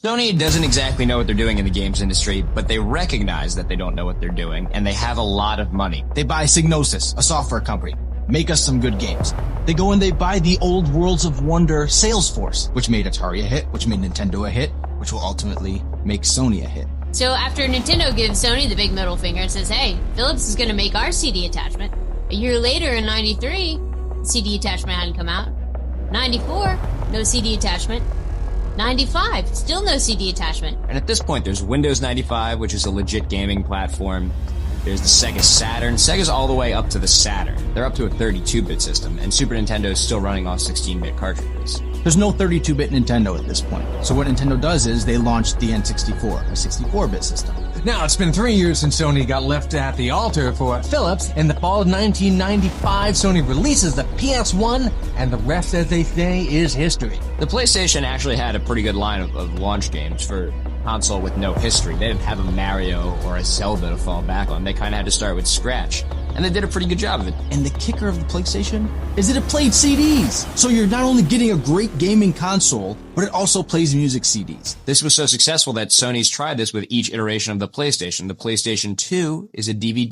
Sony doesn't exactly know what they're doing in the games industry, but they recognize that they don't know what they're doing, and they have a lot of money. They buy Psygnosis, a software company. Make us some good games. They go and they buy the old Worlds of Wonder Salesforce, which made Atari a hit, which made Nintendo a hit, which will ultimately make Sony a hit. So after Nintendo gives Sony the big middle finger and says, hey, Philips is going to make our CD attachment. A year later in 93, CD attachment hadn't come out. 94, no CD attachment. 95, still no CD attachment. And at this point, there's Windows 95, which is a legit gaming platform. There's the Sega Saturn. Sega's all the way up to the Saturn. They're up to a 32-bit system, and Super Nintendo is still running off 16-bit cartridges. There's no 32-bit Nintendo at this point. So what Nintendo does is they launched the N64, a 64-bit system. Now, it's been 3 years since Sony got left at the altar for Philips. In the fall of 1995, Sony releases the PS1, and the rest, as they say, is history. The PlayStation actually had a pretty good line of launch games for console with no history. They didn't have a Mario or a Zelda to fall back on. They kind of had to start with scratch. And they did a pretty good job of it. And the kicker of the PlayStation is that it played CDs. So you're not only getting a great gaming console, but it also plays music CDs. This was so successful that Sony's tried this with each iteration of the PlayStation. The PlayStation 2 is a DVD